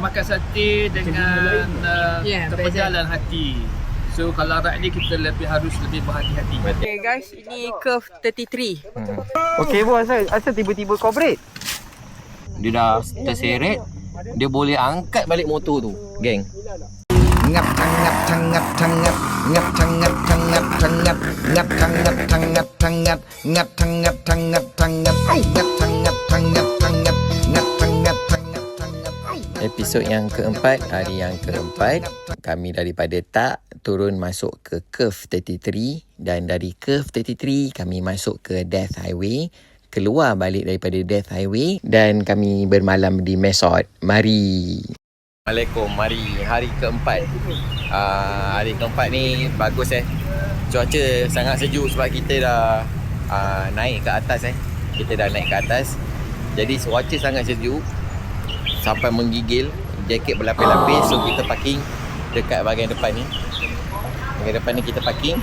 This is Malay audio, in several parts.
makan sate dengan terpejalan hati. So kalau ride ni kita harus lebih berhati-hati. Okay guys, ini curve 33. Okay bos, asal tiba-tiba kau break? Dia dah terseret, dia boleh angkat balik motor tu, geng. Ngap ngap ngap ngap ngap ngap ngap ngap ngap ngap ngap ngap ngap ngap ngap Episod yang keempat, hari yang keempat, kami daripada tak turun masuk ke curve 33 dan dari curve 33 kami masuk ke Death Highway, keluar balik daripada Death Highway dan kami bermalam di Mesot. Mari. Assalamualaikum, mari hari keempat. Hari keempat ni bagus Cuaca sangat sejuk sebab kita dah naik ke atas Kita dah naik ke atas. Jadi cuaca sangat sejuk sampai menggigil, jaket berlapis-lapis. So kita parking dekat bahagian depan ni. Bahagian depan ni kita parking.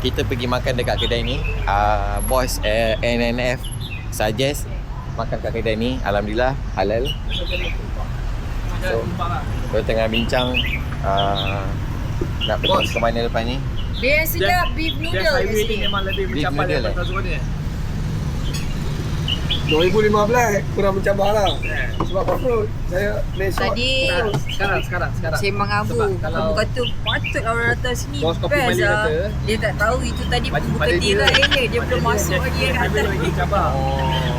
Kita pergi makan dekat kedai ni. Bos NNF suggest makan kat kedai ni. Alhamdulillah halal. So kita tengah bincang nak pergi ke mana depan ni. Dia sedap beef noodle. Death Highway ni memang lebih mencabar daripada Tazukoda. 2015 kurang mencabar lah. Sebab apa? Saya Mesot Tadi Sekarang sembang Abu, kamu kata patut orang datang sini. Bos Kopi Mali kata, dia tak tahu itu tadi buka tirai dia belum masuk lagi kat atas. lagi cabar.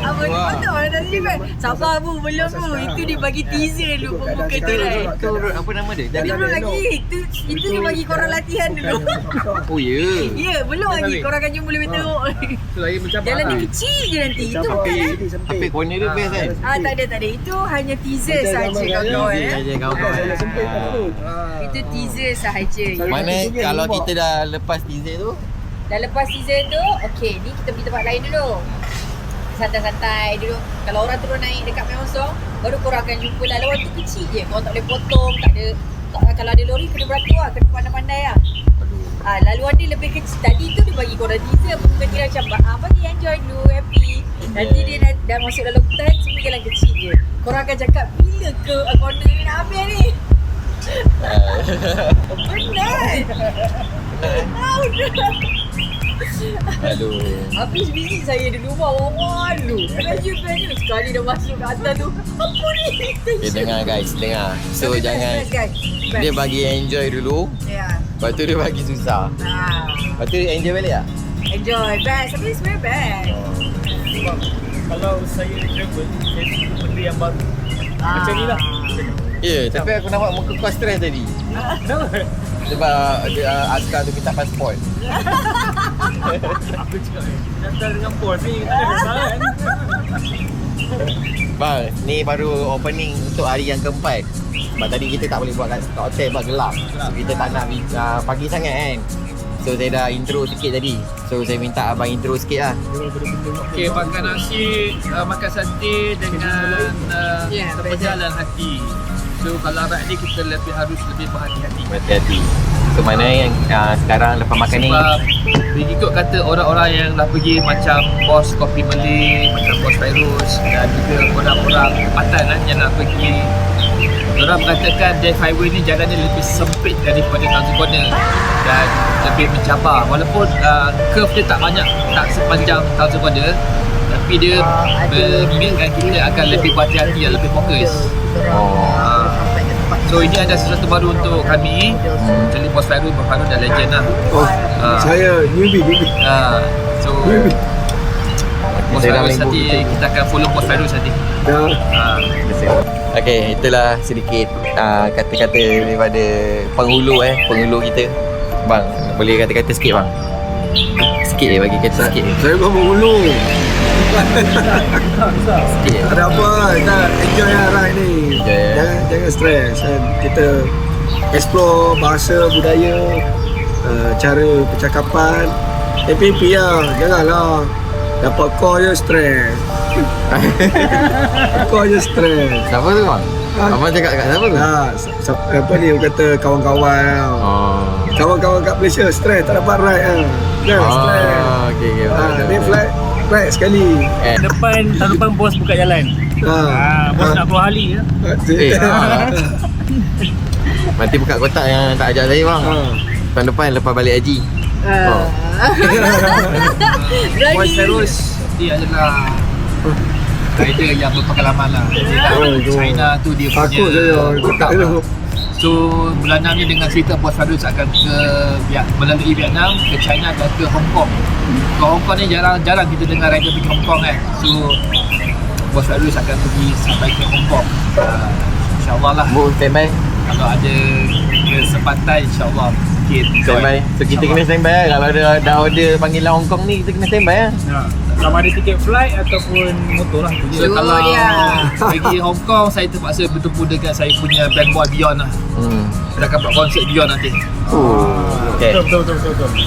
Apa dia patut orang datang sini kan? Sabar Abu, belum tu. Itu dia bagi teaser dulu pembuka tirai. Apa nama dia? Dia belum lagi. Itu dia bagi korang latihan dulu. Oh ya. Ya, belum lagi. Korang kan boleh tengok. So lagi mencabar. Jalan dia kecil je nanti. Itu bukan Tapi corner dia best tak ada. Itu hanya teaser sahaja kawan-kawan. Saja kawan. Itu teaser sahaja. Mana kalau kita dah lepas teaser tu? Dah lepas teaser tu, okey, ni kita pergi tempat lain dulu. Santai-santai dulu. Kalau orang turun naik dekat Myeongsong, baru korang akan jumpa laluan tu kecil je. Korang tak boleh potong, kalau ada lori kena beratur lah, kena pandai-pandai lah. Laluan dia lebih kecil. Tadi tu dia bagi korang teaser, bukan kira macam bagi enjoy dulu, happy. Nanti dia dah masuk dalam hutan, semua jalan kecil je. Korang akan cakap, bila ke corner ni nak habis ni? Penat. Aduh. Habis visit saya di rumah, malu. Baju sekali dah masuk ke atas tu. Apa ni? Dengar guys, dengar. So jangan dia bagi enjoy dulu. Ya. Lepas tu dia bagi susah. Lepas tu enjoy balik tak? Enjoy, best. Tapi sebenarnya best. Sebab kalau saya travel, saya suka benda yang baru. Macam ni lah. Ya, tapi aku nampak muka kau stres tadi. Kenapa? Sebab askar tu minta pasport. Aku cakap datang dengan pos ni, tak ada kesalahan. Bang, ni baru opening untuk hari yang keempat. Sebab tadi kita tak boleh buat kat hotel sebab gelap. So kita tak nak pagi sangat kan. So saya dah intro sikit tadi. So saya minta abang intro sikit lah. Okay, makan nasi, makan sate dengan terpejalan hati. So kalau ride ni kita harus lebih berhati-hati. Hati-hati. So mana yang sekarang lepas makan ni? Sebab ikut kata orang-orang yang dah pergi macam bos Kopi Malay, macam bos Fairuz dan juga orang-orang tempatan yang nak pergi, orang mengatakan Death Highway ni jalannya lebih sempit daripada Tazukoda dan lebih mencabar. Walaupun curve dia tak sepanjang Tazukoda, tapi dia mengingatkan kita akan lebih berhati-hati dan lebih fokus. So ini ada sesuatu baru untuk kami. Jadi bos Fairuz dah legend lah. saya newbie. So bos Fairuz nanti kita akan follow bos Fairuz nanti. Okay, itulah sedikit kata-kata daripada penghulu kita. Bang, boleh kata-kata sikit bang? Sikit bagi kata sikit. Saya bukan menghulu. Sikit. Ada apa, kita enjoy lah ride ni. Jangan stres. Kita explore bahasa, budaya, cara percakapan. Happy lah, janganlah dapat call je stres. Call je stres. Siapa tu bang? Abang cakap kat siapa tu? Apa ni kata kawan-kawan tau. Kawan-kawan kat Malaysia stres, tak dapat ride lah. Stres. Okay. Ni flight sekali. Depan bos buka jalan. Bos nak keluar hali ya. Nanti buka kotak yang tak ajak saya bang. Tahun depan lepas balik haji. Bos Feroz dia adalah rider yang berpengalaman lah. China tu dia punya. Takut saya kotak tu. So bulan 6 ni dengan cerita Bos Feroz akan melalui Vietnam, ke China dan ke Hong Kong. Ke Hong Kong ni jarang kita dengar rider pergi Hong Kong kan. So Bos Feroz akan pergi sampai ke Hong Kong. InsyaAllah lah. Bu, standby. Kalau ada kesempatan insyaAllah mungkin Standby. So kita kena standby lah. Kalau dah order panggilan Hong Kong ni, kita kena standby lah. Sama ada tiket flight ataupun motor lah. So kalau pergi Hong Kong, saya terpaksa bertemu dengan saya punya band boy Beyond lah. Kita akan buat konsert Beyond nanti. Okay. Betul.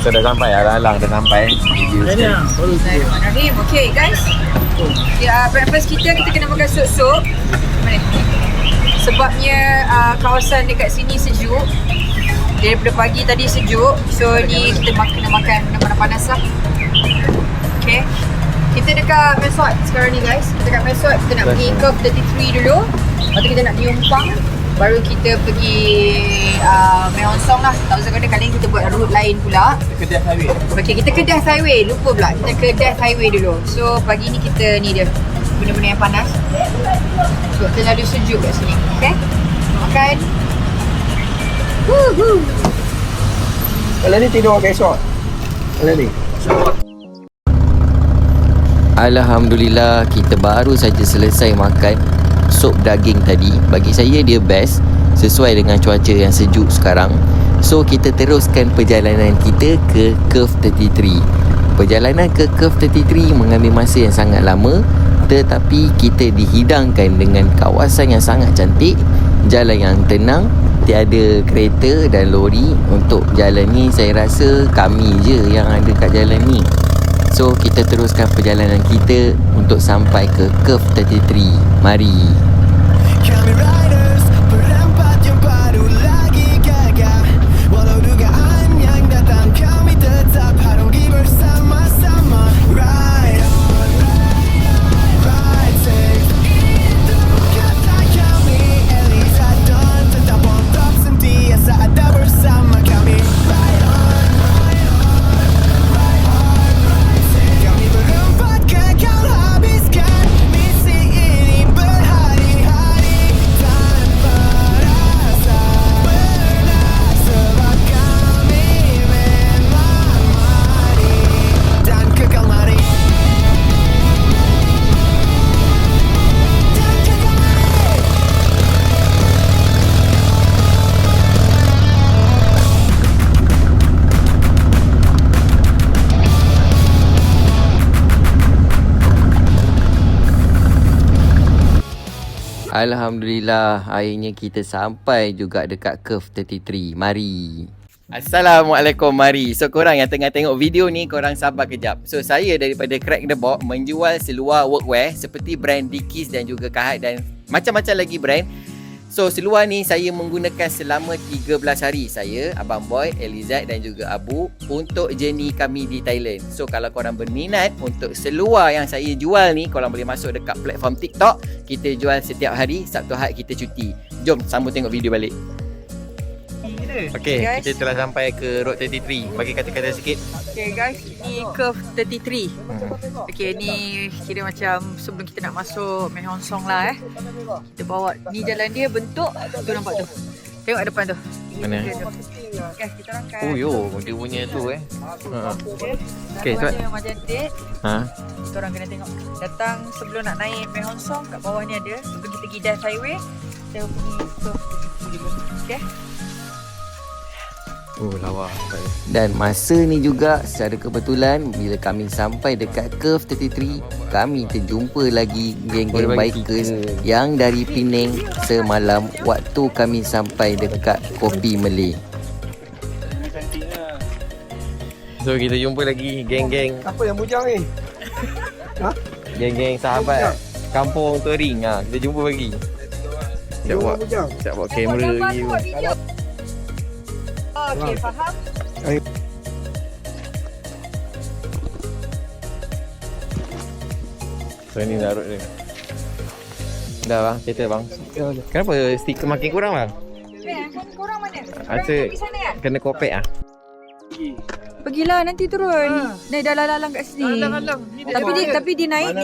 So dah sampai, alang-alang dah sampai. Bismillahirrahmanirrahim. Okay guys, breakfast kita kena makan sup-sup. Mana? Sebabnya kawasan dekat sini sejuk. Daripada pagi tadi sejuk. So ni kita kena makan benda-benda panas lah. Okay. Kita dekat Mesot sekarang ni guys. Kita dekat Mesot, kita nak pergi Curve 33 dulu. Lepas tu kita nak pergi Umpang. Baru kita pergi Mae Hong Son lah. Tak usah kena, kali ni kita buat route lain pula. Kedah Highway. Okay, kita ke Death Highway. Lupa pula, kita ke Death Highway dulu. So pagi ni kita ni dia, benda-benda yang panas. So kita ada sejuk kat sini. Okay, makan. Woohoo. Kalau ni tidur pakai short. Kalau ni. Alhamdulillah, kita baru saja selesai makan sup daging tadi. Bagi saya dia best, sesuai dengan cuaca yang sejuk sekarang. So kita teruskan perjalanan kita ke Curve 33. Perjalanan ke Curve 33 mengambil masa yang sangat lama, tetapi kita dihidangkan dengan kawasan yang sangat cantik, jalan yang tenang, tiada kereta dan lori. Untuk jalan ni saya rasa kami je yang ada kat jalan ni. So kita teruskan perjalanan kita untuk sampai ke Curve 33. Mari. Kami riders berempat yang baru lagi gagah. Walau dugaan yang datang, kami tetap harungi bersama-sama. Ride on, ride safe. Itu kata kami, Eliza Don. Tetap on top, sentiasa ada bersama kami. Ride on, ride safe. Kami berempat kekal habiskan misi ini berhari-hari tanpa rasa penat, sebab kami memang mari dan kekal mari. Dan kekal mari. Alhamdulillah, akhirnya kita sampai juga dekat Curve 33. Mari. Assalamualaikum, mari. So korang yang tengah tengok video ni, korang sabar kejap. So saya daripada Crack the Box menjual seluar workwear seperti brand Dickies dan juga Kahat dan macam-macam lagi brand. So seluar ni saya menggunakan selama 13 hari. Saya, Abang Boy, Elizad dan juga Abu untuk journey kami di Thailand. So kalau korang berminat untuk seluar yang saya jual ni, korang boleh masuk dekat platform TikTok. Kita jual setiap hari, Sabtu Ahad kita cuti. Jom sambung tengok video balik. Okay, Guys, kita telah sampai ke Road 33. Bagi kata-kata sikit. okay guys, ni Curve 33. Okay, ni kira macam sebelum kita nak masuk Mae Hong Son lah Kita bawa, ni jalan dia bentuk tu, nampak tu. Tengok depan tu. Mana? Okay, kita rangkai. Oh yo, dia punya tu Okay, Depan so dia Majentik. Kita orang kena tengok. Datang sebelum nak naik Mae Hong Son, kat bawah ni ada. Sebelum kita pergi Death Highway, kita pergi Curve 33 dulu. Okay. Oh, lawa. Dan masa ni juga secara kebetulan bila kami sampai dekat Curve 33, kami terjumpa lagi geng-geng bikers yang dari Penang semalam waktu kami sampai dekat Kopi Malay. So kita jumpa lagi geng-geng. Apa yang bujang ni? Geng-geng sahabat kampung touring. Kita jumpa lagi. Siap buat, bujang. siap buat kamera lagi. Okay, faham? So ni Narut dia. Dah bang, cerita bang. Kenapa stiker makin kurang bang? Kan korang mana? Rasa Pergi sana kan? kena kopek ah. Pergilah nanti turun. Naik dah lalang kat sini. Tapi dia naik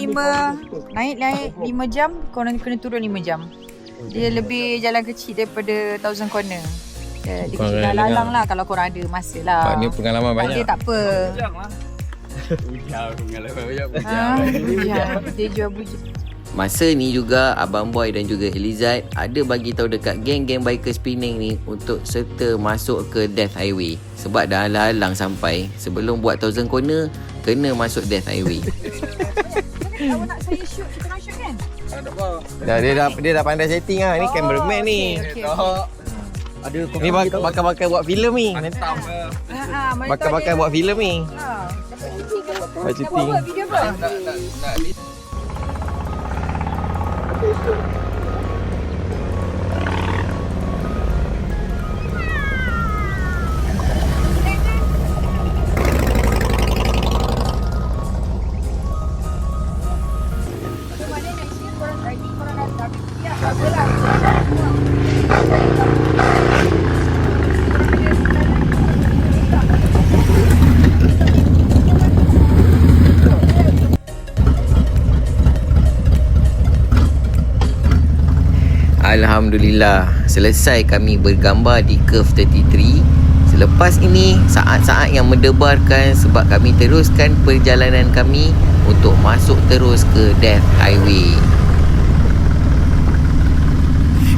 5 jam, korang kena turun 5 jam. Dia lebih jalan kecil daripada Thousand Corner. Dia Korang kecil dah kena lalang dengar. lah kalau korang ada masa lah. Pak ni pengalaman banyak. Dia tak apa. Bujang. Dia jual bujang. Masa ni juga Abang Boy dan juga Elizad ada bagi tahu dekat geng-geng bikers Penang ni untuk serta masuk ke Death Highway. Sebab dah halang sampai sebelum buat Thousand Corner kena masuk Death Highway. Awak nak saya shoot, kita nak shoot kan? Dia dah pandai setting ah. Ni cameraman ni. Okay. Ni bakal buat filem ni. Bakal buat filem ni. Buat cuti. Buat video apa? Alhamdulillah, selesai kami bergambar di Curve 33. Selepas ini, saat-saat yang mendebarkan sebab kami teruskan perjalanan kami untuk masuk terus ke Death Highway.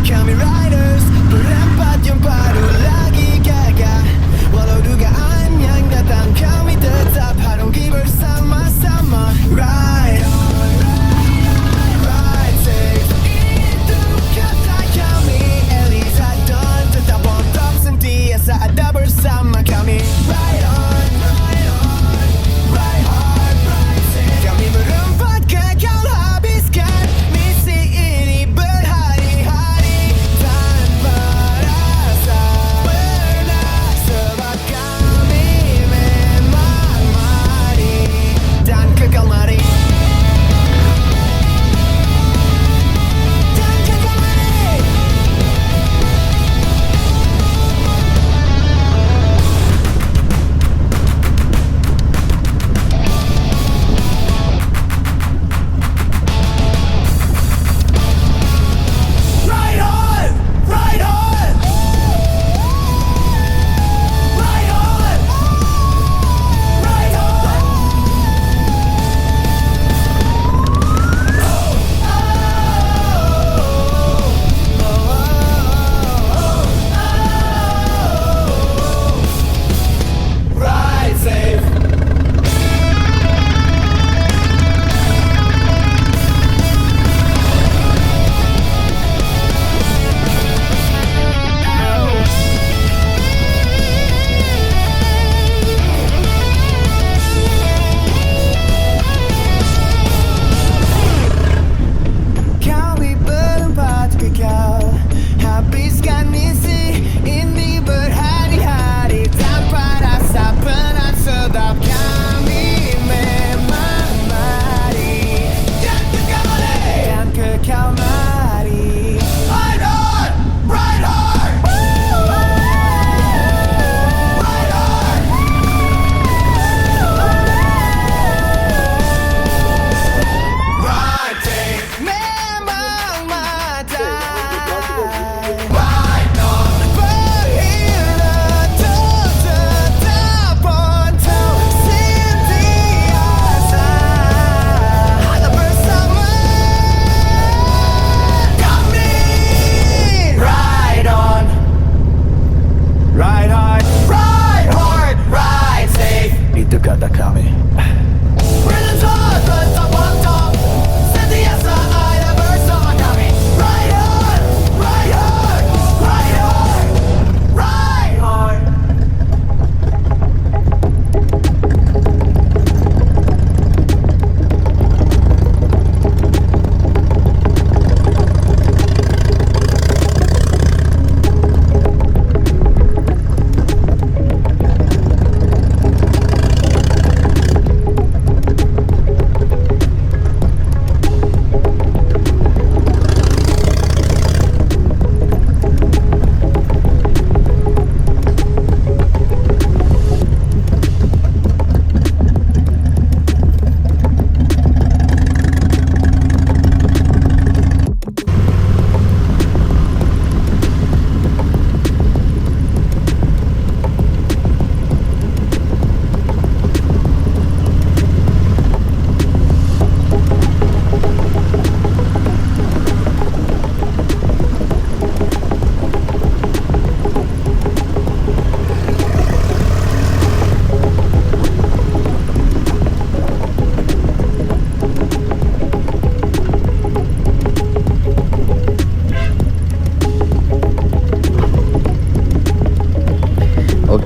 Kami riders berempat yang baru lagi gagah. Walau dugaan yang datang kami tetap harungi bersama-sama. Ride on, ride safe. Itu kata kami. Eliza Don tetap on top sentiasa ada bersama kami. Ride on, ride hard, ride safe. Kami berempat kekal habiskan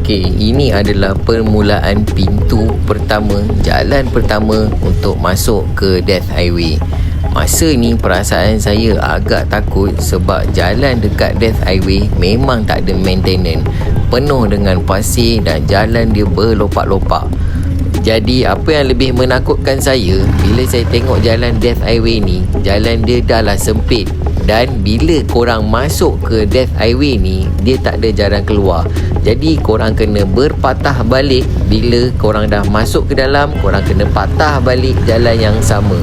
Okey, ini adalah permulaan pintu pertama, jalan pertama untuk masuk ke Death Highway. Masa ni perasaan saya agak takut sebab jalan dekat Death Highway memang tak ada maintenance. Penuh dengan pasir dan jalan dia berlopak-lopak. Jadi apa yang lebih menakutkan saya bila saya tengok jalan Death Highway ni, jalan dia dah lah sempit. Dan bila korang masuk ke Death Highway ni, dia tak ada jalan keluar. Jadi korang kena berpatah balik. Bila korang dah masuk ke dalam, korang kena patah balik jalan yang sama.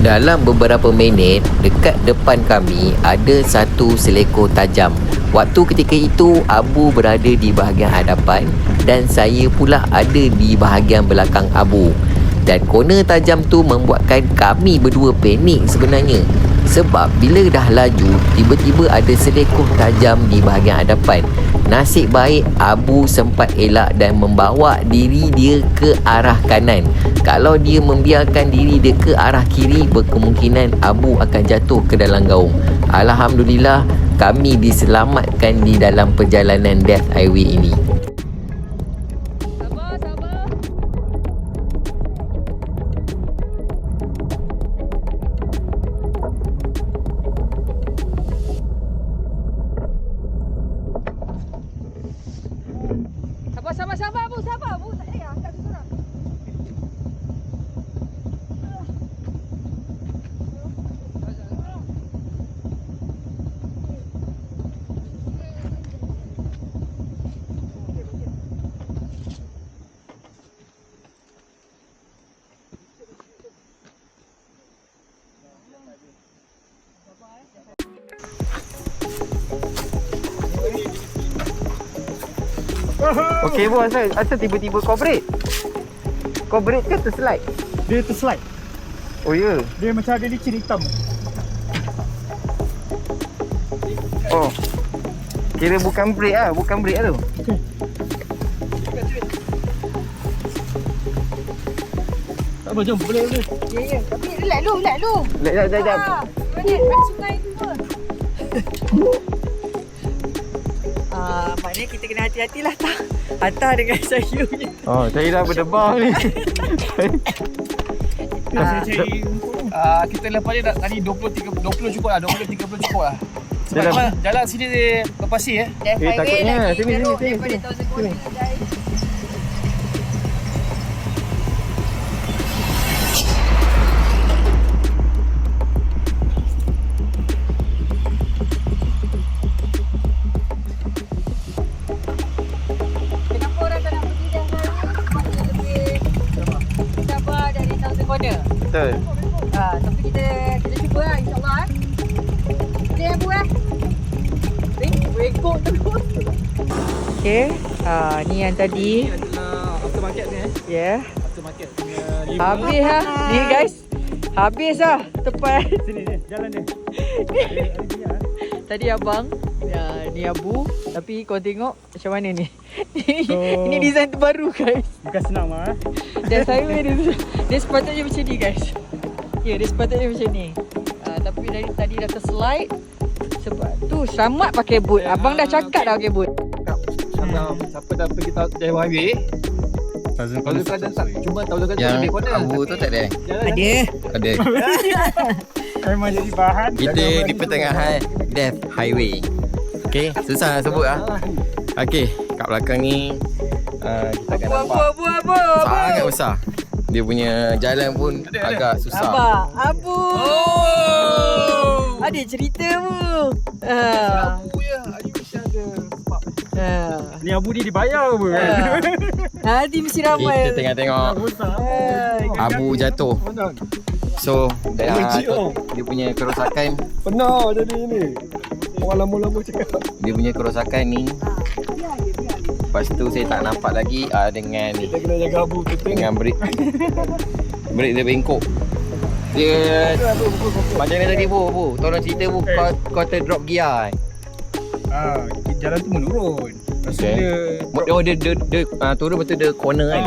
Dalam beberapa minit, dekat depan kami ada satu selekor tajam. Waktu ketika itu, Abu berada di bahagian hadapan dan saya pula ada di bahagian belakang Abu. Dan corner tajam tu membuatkan kami berdua panik sebenarnya. Sebab bila dah laju, tiba-tiba ada selekor tajam di bahagian hadapan. Nasib baik Abu sempat elak dan membawa diri dia ke arah kanan. Kalau dia membiarkan diri dia ke arah kiri, berkemungkinan Abu akan jatuh ke dalam gaung. Alhamdulillah, kami diselamatkan di dalam perjalanan Death Highway ini. Sabar Bu, sabar Bu. Tak payah angkat seorang. Okey bos, asal tiba-tiba kau break? Kau break ke terslide? Dia terslide. Oh ya? Dia macam ada licin hitam. Oh. Kira bukan break lah, bukan break lah tu. Tak apa, jom. Boleh. Ya. Tapi relax dulu. Sekejap. Mana sungai tu pun. Maknanya kita kena hati-hatilah tak hantar dengan saya punya. Oh, saya dah berdebar ni. Saya cari Kita lepas ni tadi 20 cukup lah, 20-30 cukup lah. Sebab Jalan. memang jalan sini dia berpasir Death Highway takutnya. lagi Sini. teruk daripada Thousand Corner, guys. Kenapa orang tak nak pergi Death Highway? Lebih sabar dari Thousand Corner. Betul. Tapi kita cuba lah, insyaAllah. Boleh ya Bu Rekod terus. Okay, ni yang tadi. Ini adalah aftermarket ni Ya. Aftermarket punya Habis lah. Ni guys. Habis lah tepat. sini jalan dia. Tadi abang, ni Abu. Tapi kau tengok macam mana ni. So- Ini design terbaru guys. Bukan senang mah. Dan saya dia sepatutnya macam ni guys. Ya, dia sepatutnya macam ni. Tapi dari tadi dah terslide. Sebab tu selamat pakai boot. Abang dah cakap dah pakai boot. Siapa dah pergi Death Highway, kalau kadang tak cuma tahu kadang Yang lebih corner. Abu tu tak ada? Ada. Ada. Memang jadi bahan. Kita di pertengahan Death Highway. Okey, susah nak sebut lah. Okey, kat belakang ni kita akan nampak Abu. sangat besar. Dia punya jalan pun agak susah. Abang, Abu. Oh! Ada cerita Bu. Abu ya, Adi mesti ada sebab. Ni Abu ni dibayar apa? Nanti mesti ramai. Kita tengah tengok Abu jatuh. So dia punya kerosakan, Pernah jadi ni. Orang lama-lama cakap. dia punya kerosakan ni. Lepas tu saya tak nampak lagi dengan Kita kena jaga Abu kita. dengan brake dia bengkok. Dia macam mana tadi Bu? Tolong cerita Bu. Kau terdrop gear. Jalan tu menurun. Lepas tu Okay. dia Dia turun betul dia corner kan.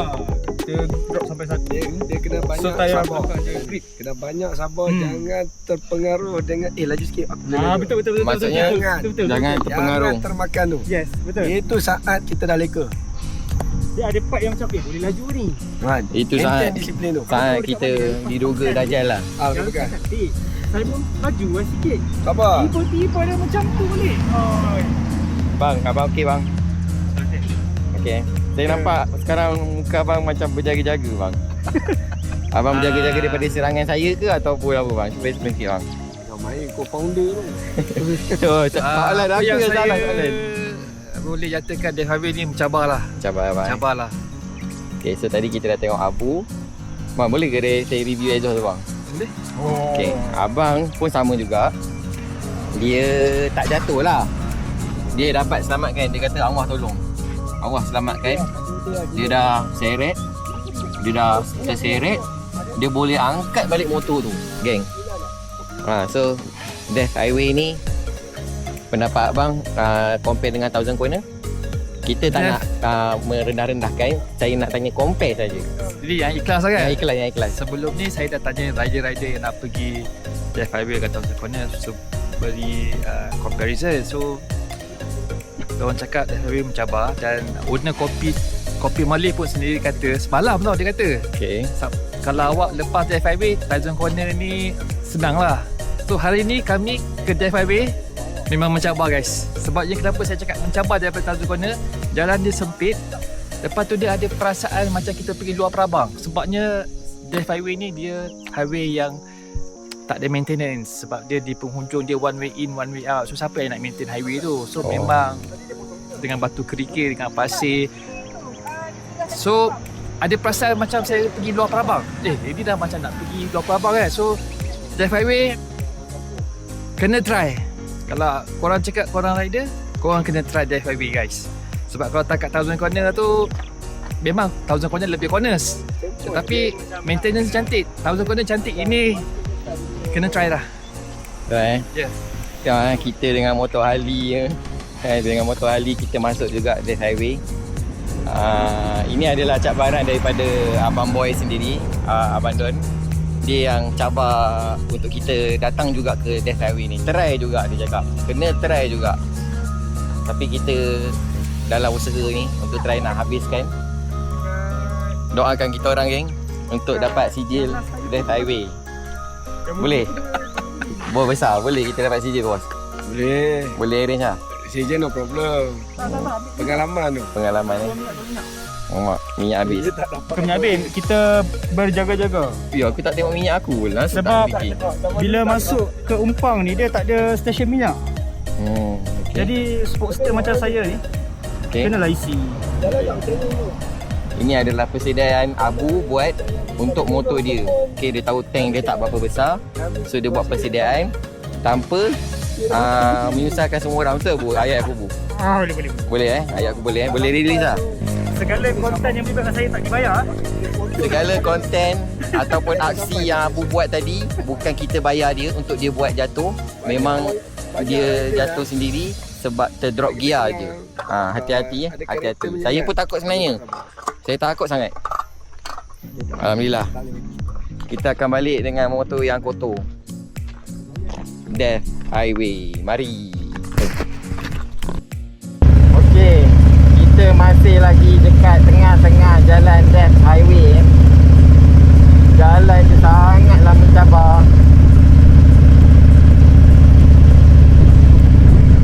dia drop sampai sampai satu. Dia kena banyak So, tayar sabar. belakang dia grip. Kena banyak sabar, jangan terpengaruh dengan laju sikit aku boleh Ah, laju. betul. Maksudnya, betul. jangan terpengaruh. Jangan termakan tu. Yes, betul. Itu saat kita dah leka. Dia ada part yang macam boleh laju ni. Kan? Itu Maintain saat disiplin tu. saat kita diduga dajal lah. Betul kan? Cantik. Saya pun laju lah sikit. Sabar. Tiba-tiba dia macam tu balik. Bang, abang okey bang. Okey. Saya nampak sekarang muka abang macam berjaga-jaga bang. Abang berjaga-jaga daripada serangan saya ke ataupun apa bang? Cuba explain sikit bang. Kau main co-founder tu. Soalan apa aku yang yang salah saya soalan. boleh nyatakan Dev Highway ni mencabarlah. Cabarlah. Okay, so tadi kita dah tengok Abu. Bang, boleh ke saya review exhaust tu bang? Boleh? Okay, abang pun sama juga. Dia tak jatuh lah. Dia dapat selamatkan. Dia kata Allah tolong. Allah selamatkan. Dia dah seret. Dia dah terseret. Dia boleh angkat balik motor tu, geng. So Dev Highway ni, pendapat abang compare dengan Thousand Corner? Kita tak nak merendah-rendahkan. Saya nak tanya compare saja. Jadi yang ikhlas lah kan? Yang ikhlas. Sebelum ni saya dah tanya rider-rider yang nak pergi Dev Highway ke Thousand Corner, so beri comparison. So orang cakap Dev Highway mencabar, dan owner kopi Malay pun sendiri kata semalam tau, dia kata Okay. kalau awak lepas Dev Highway, Thousand Corner ni senang lah. So hari ni kami ke Dev Highway memang mencabar guys. Sebabnya kenapa saya cakap mencabar daripada Thousand Corner, jalan dia sempit. Lepas tu dia ada perasaan macam kita pergi luar Prabang. Sebabnya Dev Highway ni dia highway yang tak ada maintenance. Sebab dia di penghujung dia one way in, one way out. So siapa yang nak maintain highway tu? So memang dengan batu kerikil, dengan pasir. So ada perasaan macam saya pergi luar Prabang. Ini dah macam nak pergi luar Prabang kan. So Dev Highway kena try. Kalau korang cakap korang rider, korang kena try Dev Highway guys. Sebab kalau tak kat Thousand Corner tu, memang Thousand Corner lebih corners, tetapi maintenance cantik. Thousand Corner cantik, ini kena try lah. Betul Ya. Kita dengan motor Harley dengan motor Harley kita masuk juga Dev Highway. Ini adalah cabaran daripada Abang Boy sendiri, Abang Don. Dia yang cabar untuk kita datang juga ke Dev Highway ni. Try juga dia cakap. Kena try juga. Tapi kita dalam usaha ni untuk try nak habiskan. Doakan kita orang geng untuk dapat sijil Dev Highway. Boleh? Bos besar, boleh kita dapat sijil bos? Boleh. Boleh arrange lah? Sijil no problem. Pengalaman tu. Pengalaman ni. Minyak habis. Minyak habis, kita berjaga-jaga. Ya, aku tak tengok minyak aku pun. Langsung Sebab tak fikir. bila masuk ke Umpang ni, dia tak ada stesen minyak. Okay. Jadi sportster macam saya ni kenalah isi. Ini adalah persediaan Abu buat untuk motor dia. Okay, dia tahu tank dia tak berapa besar. So dia buat persediaan tanpa menyusahkan semua orang. Betul Bu? Ayat aku Bu? Boleh. Boleh ayat aku boleh boleh release lah. Segala konten yang berlibat dengan saya tak dibayar. Segala konten ataupun aksi yang Abu buat tadi, bukan kita bayar dia untuk dia buat jatuh. Memang dia jatuh sendiri sebab terdrop gear je. Hati-hati hati-hati. Saya pun takut sebenarnya. Saya takut sangat. Alhamdulillah. Kita akan balik dengan motor yang kotor. Dev Highway. Mari. Okey, kita masih lagi dekat tengah-tengah jalan Dev Highway. Jalan dia sangatlah mencabar.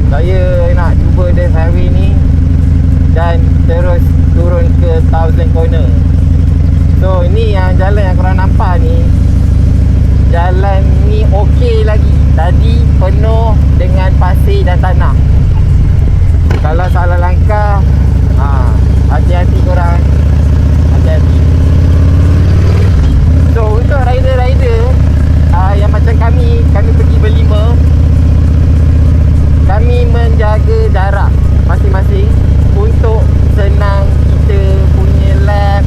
Saya nak cuba Dev Highway ni dan terus turun ke Thousand Corner. So ini yang jalan yang korang nampak ni, jalan ni okey lagi. Tadi penuh dengan pasir dan tanah. Kalau salah langkah, hati-hati korang. Hati-hati. So untuk rider-rider yang macam kami pergi berlima, kami menjaga jarak masing-masing untuk senang kita punya lap,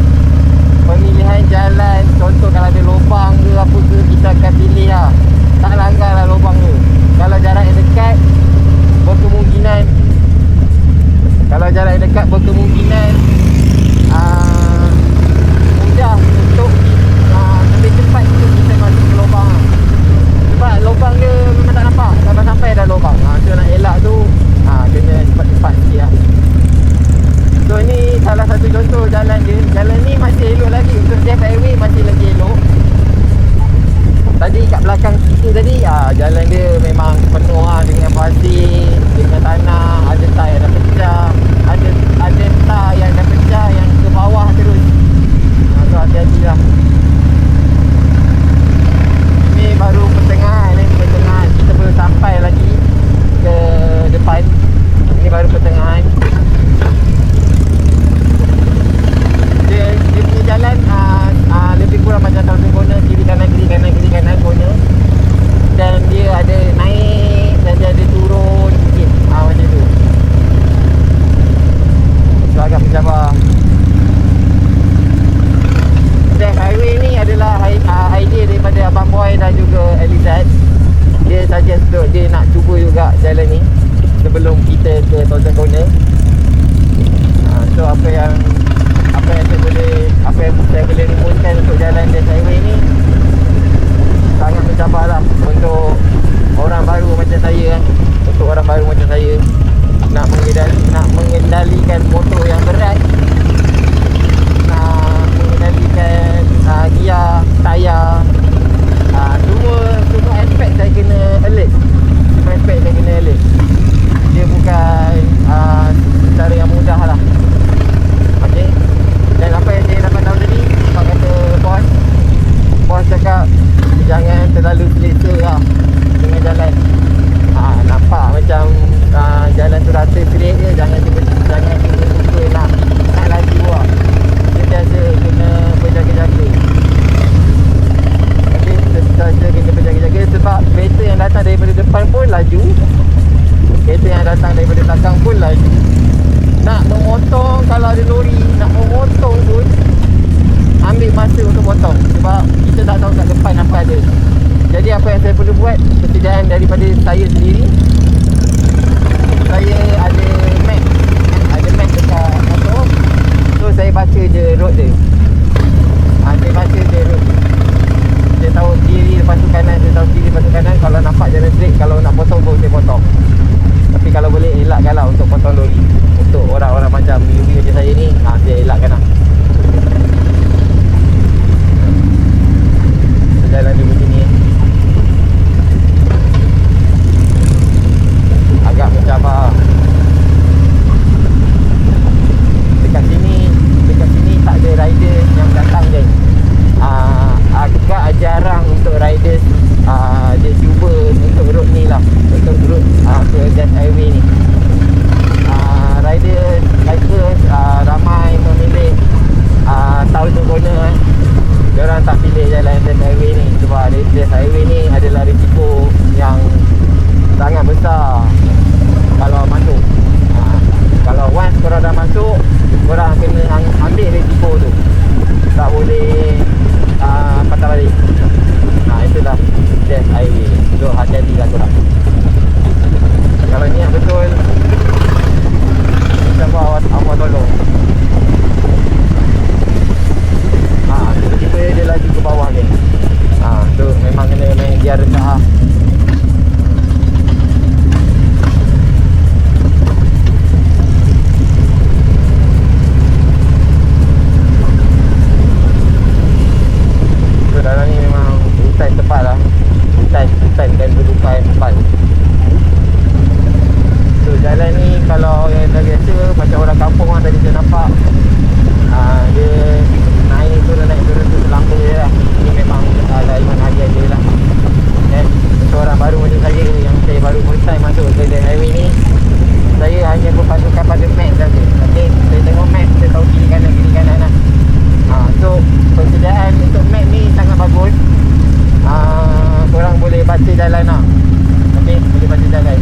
pemilihan jalan. Contoh kalau ada lubang ke apa ke, kita akan pilih lah, tak langgar lah lubang tu. Kalau jarak yang dekat, berkemungkinan mudah untuk sebelum kita ke Thousand Corner. So apa yang saya boleh rumuskan untuk jalan Death Highway ni sangat mencabarlah untuk orang baru macam saya. Untuk orang baru macam saya nak mengendalikan motor yang berat, nak mengendalikan gear, tayar, semua aspek saya kena alert. Semua aspek saya kena alert. Dia bukan cara yang mudah lah. Okay. Dan apa yang saya dapat tahu tadi, Pak kata bos cakap jangan terlalu selesa lah dengan jalan. Nampak macam jalan tu rata straight je, jangan tiba-tiba nak laju lah. Sentiasa kena berjaga-jaga. Okay, sentiasa kena berjaga-jaga sebab kereta yang datang daripada depan pun laju, kereta yang datang daripada belakang pun laju. Nak memotong, kalau ada lori nak memotong pun ambil masa untuk potong sebab kita tak tahu kat depan apa ada. Jadi apa yang saya perlu buat, persediaan daripada saya sendiri, saya ada map dekat motor. So saya baca je road dia. Saya baca je road. Saya tahu kiri lepas tu kanan, saya tahu kiri lepas tu kanan. Kalau nampak jalan straight, kalau nak potong pun saya potong. Tapi kalau boleh elakkan lah untuk potong lori. Untuk orang-orang macam Yumi macam saya ni, saya elakkan lah. Jalan dia begini, agak mencabar. Dekat sini tak ada rider yang datang je. Agak jarang untuk riders dia cuba untuk road ni lah, untuk road ke Death Highway ni. Riders, bikers ramai memilih Thousand Corner. Diorang tak pilih jalan Death Highway ni sebab Death Highway ni adalah risiko yang sangat besar kalau masuk. Kalau once korang dah masuk, korang kena ambil risiko tu, tak boleh patah balik. Itulah Death Highway. So hati-hatilah korang. Kalau niat betul, insyaAllah Allah tolong. Tiba-tiba dia laju ke bawah ni. Tu memang kena main gear rendah. So dalam ni memang hutan tepat lah. Hutan dan berlupan tepat. So jalan ni kalau yang dah biasa macam orang kampung lah, tadi saya nampak dia naik turun tu selamba je lah. Ini memang laluan harian dia lah. Untuk orang baru macam saya yang saya baru first time masuk ke Death Highway ni, saya hanya berpatukan pada map saja. Okay, saya tengok map, saya tahu kiri kanan lah. So persediaan untuk map ni sangat bagus. Korang boleh baca jalan lah. Okay, boleh baca jalan.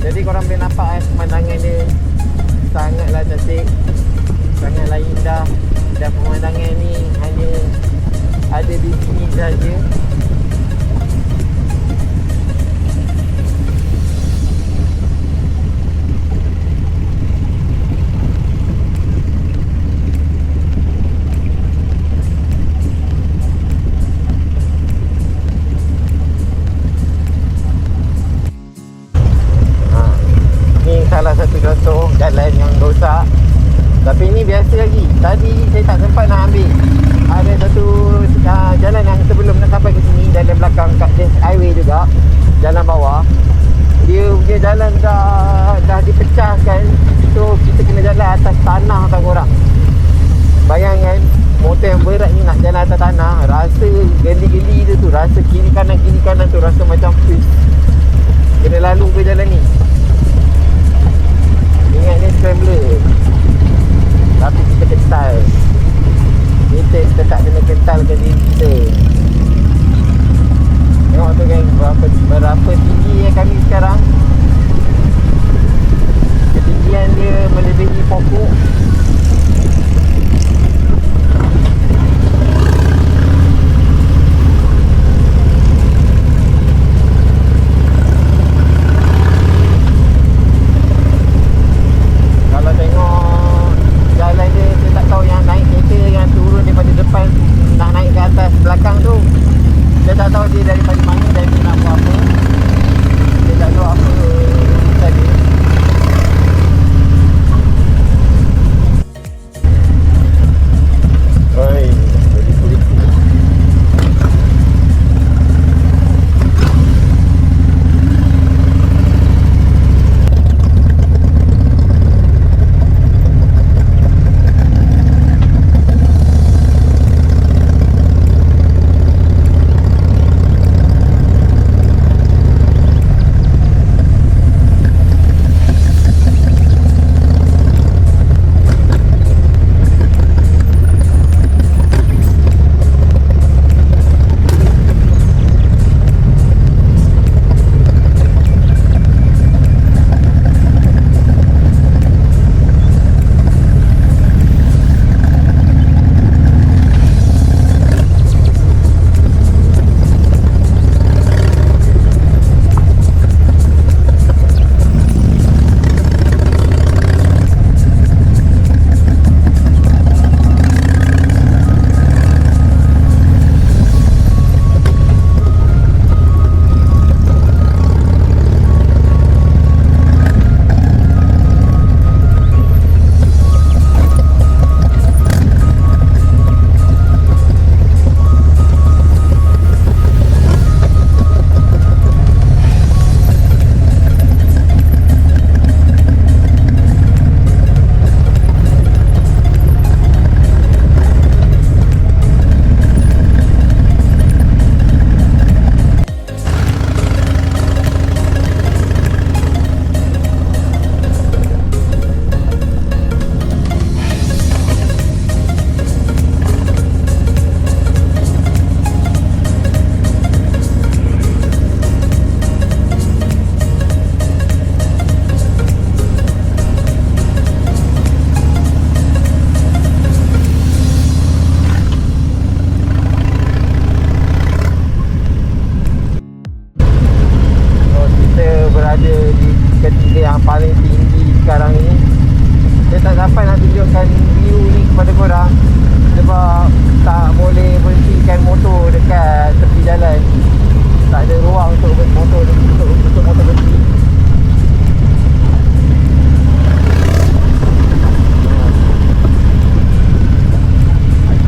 Jadi korang boleh nampak pemandangan dia sangatlah cantik, sangatlah indah. Dan pemandangan ni hanya ada di sini saja. tu rasa macam kena lalu ke jalan ni. Ingat ni scrambler, tapi kita kental. Kita tak kena kentalkan diri kita. Tengok tu geng, berapa tinggi kami sekarang. Ketinggian dia melebihi pokok. Kalau tengok jalan dia, saya tak tahu yang naik kereta yang turun daripada depan nak naik ke atas belakang tu. Saya tak tahu dia daripada mana dan dia nak buat apa. Dia tak tahu apa tadi. Oi, kulit-kulit. yang paling tinggi sekarang ni. Saya tak dapat nak tunjukkan view ni kepada korang sebab tak boleh berhentikan motor dekat tepi jalan. Tak ada ruang untuk motor berhenti.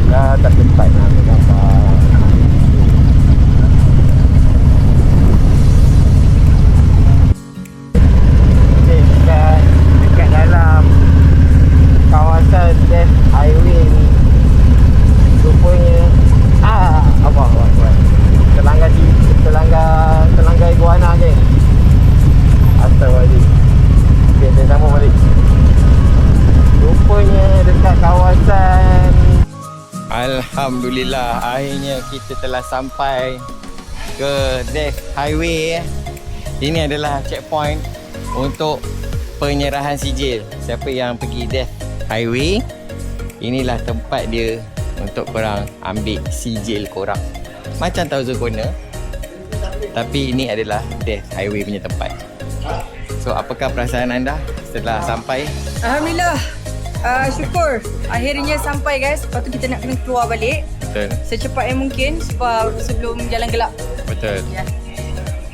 Dah tak sempat nak ambil gambar. Dekat dalam kawasan Death Highway ni rupanya apa Telangga iguana geng. Astagfirullahaladzim. Okay, saya sambung balik. Rupanya dekat kawasan, alhamdulillah, akhirnya kita telah sampai ke Death Highway. Ini adalah checkpoint untuk penyerahan sijil. Siapa yang pergi Death Highway, inilah tempat dia untuk korang ambil sijil korang. Macam Thousand Corner, tapi ini adalah Death Highway punya tempat. So, apakah perasaan anda setelah sampai? Alhamdulillah, syukur akhirnya sampai guys. Lepas tu kita nak kena keluar balik. Betul. Secepat yang mungkin sebelum jalan gelap. Betul. Ya.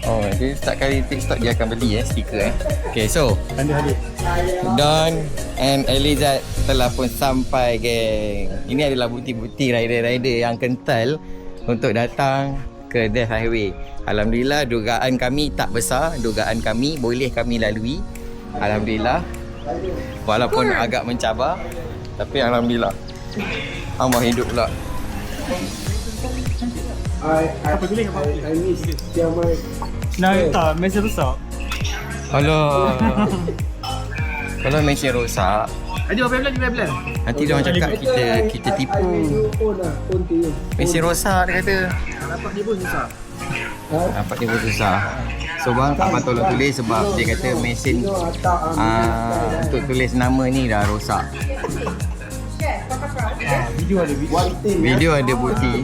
Oh, dia setiap kali pit stop dia akan beli stiker Okay, so Don and Elizad telah pun sampai geng. Ini adalah bukti-bukti rider-rider yang kental untuk datang ke Death Highway. Alhamdulillah, dugaan kami tak besar. Dugaan kami boleh kami lalui. Alhamdulillah. Walaupun agak mencabar, tapi alhamdulillah. Allah hidup pula. I miss Tiamat. Nah, tak, mesin rusak. Kalau mesin rosak, Ada berapa bulan? nanti dia orang cakap kita tipu. Mesin rosak dia kata. Dapat dia pun susah. Dapat dia pun susah. So bang tak patut tolong tulis sebab dia kata mesin untuk tulis nama ni dah rosak. Video ada bukti.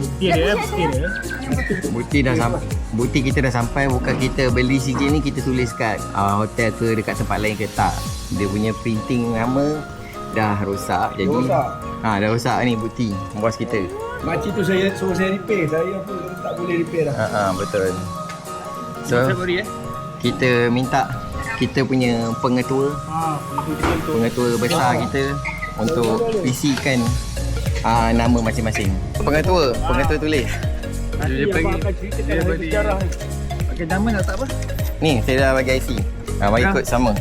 Bukti kita dah sampai. Bukan kita beli CJ ni kita tulis kat hotel ke dekat tempat lain ke tak. Dia punya printing nama dah rosak. Jadi dah rosak ni bukti bos kita. Makcik tu saya suruh saya repair. Saya pun tak boleh repair dah. Betul. So kita minta kita punya pengetua besar kita untuk isikan nama masing-masing. Pengetua tulis. Dia bagi pakai nama nak tak apa? Ni saya dah bagi IC. Bagi kod sama.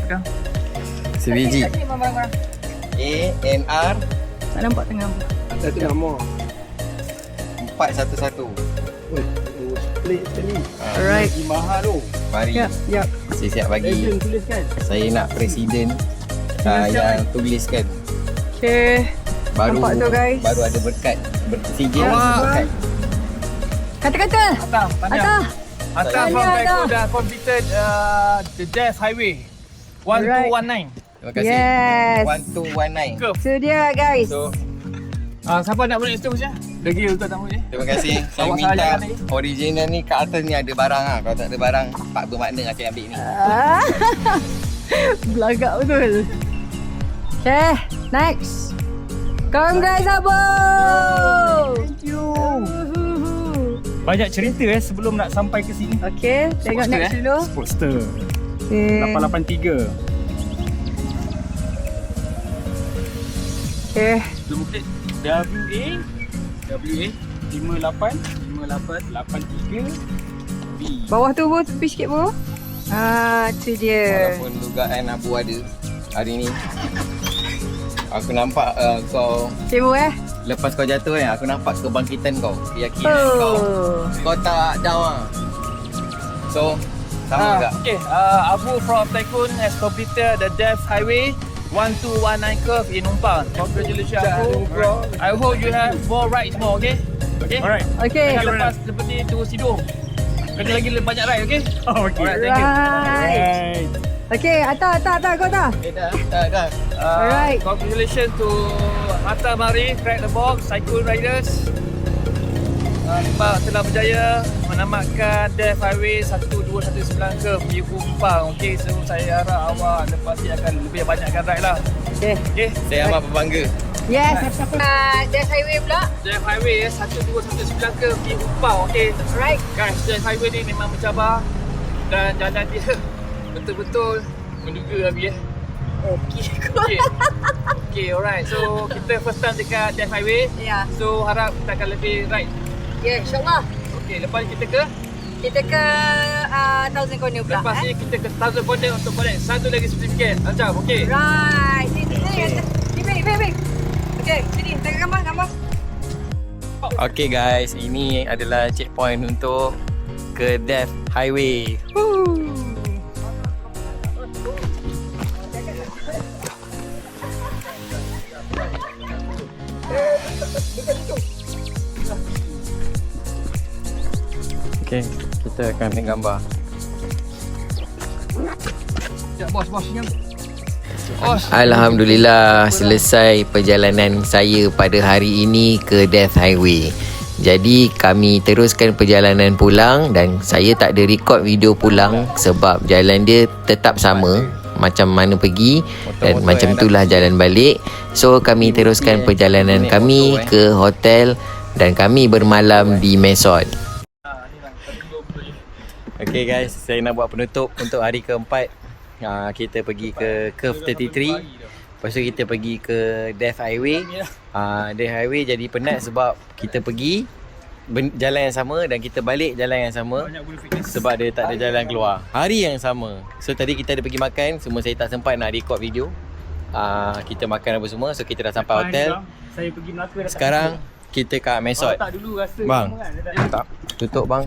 CVG ANR Tak nampak tengah. Satu nama. 411. Split sekali. Alright. Mahal tu. Mari. Yap. Saya siap bagi. Saya nak presiden yang tuliskan. Okay. Baru Nampak tu, guys. baru ada berkat. CJ berkat. Kata-kata. Atas from Taiko dah completed the Death Highway 1219. Terima kasih. Yes. 1219. Curve. So dia guys. So Siapa nak boleh seterusnya? Lagi untuk tamu ni. terima kasih. Saya Awak minta salah ni. original ni kat atas ni ada barang Kalau tak ada barang, pak bermakna saya ambil ni. Belagak betul. Okay, next. Come guys, abang. Thank you. Banyak cerita sebelum nak sampai ke sini. Okay, tengok Sportster, next dulu. Sportster Okay. 883. Okay. Belum klik. WA 5883 B. Bawah tu bro, tepi sikit bro. Tu dia. Walaupun dugaan Abu ada hari ni, aku nampak kau Cemo lepas kau jatuh kan, aku nampak kebangkitan kau, keyakinan kau tak down So sama juga. Okay, Abu from Tycoon has completed the Death Highway 1219 curve in Umpang. Congratulations Abu. I hope you have more rides more, okay? Okay? Alright. Okay. Jangan lepas seperti terus tidur. Kena lagi banyak ride, okay? Oh, okay. Alright, thank you. Right. Okay, atas kau dah. Dah. Alright. Congratulations to Hatta Mari, Crack the Box, Tycoon Riders. Sebab telah berjaya menamatkan Death Highway 1219 curve di Umpang. Okay, so saya harap awak lepas ni akan lebih banyakkan ride lah. Okay. Okay? Saya amat berbangga. Yes. Death Highway pula. Death Highway 1219 curve di Umpang. Okay? Alright. Guys, Death Highway ni memang mencabar dan jalan dia betul-betul menduga Abi Okay. Okay, alright. So, kita first time dekat Death Highway. Ya. So, harap kita akan lebih ride. Ya, insyaAllah. Okay, lepas ni kita ke Thousand Corner pula. lepas ni kita ke Thousand Corner untuk collect satu lagi certificate. Macam, okay? Right. Ni, baik. Okay, sini. Tengok gambar. Okay guys, ini adalah checkpoint untuk ke Death Highway. Okay, kita akan ambil gambar. Sekejap, bos. Senyum. Alhamdulillah, selesai perjalanan saya pada hari ini ke Death Highway. Jadi kami teruskan perjalanan pulang dan saya tak ada record video pulang sebab jalan dia tetap sama macam mana pergi dan macam itulah jalan balik. So kami teruskan perjalanan kami ke hotel dan kami bermalam di Mesot. Okay guys, saya nak buat penutup untuk hari keempat. Kita pergi ke Curve 33. Lepas tu kita pergi ke Death Highway. Death Highway jadi penat sebab kita pergi jalan yang sama dan kita balik jalan yang sama sebab dia tak ada jalan keluar. Hari yang sama. So tadi kita ada pergi makan, semua saya tak sempat nak record video. Kita makan apa semua. So kita dah sampai hotel. Saya pergi Melaka dah. Sekarang kita kat Mesot. Tak dulu rasa Bang. semua kan, dia Tak. Tutup bang.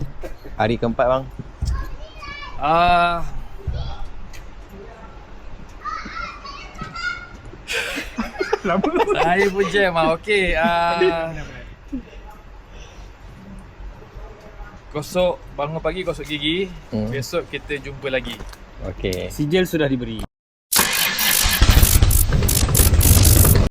Hari keempat bang. Saya pun jam okey. Gosok, bangun pagi gosok gigi. Besok kita jumpa lagi. Okey. Sijil sudah diberi.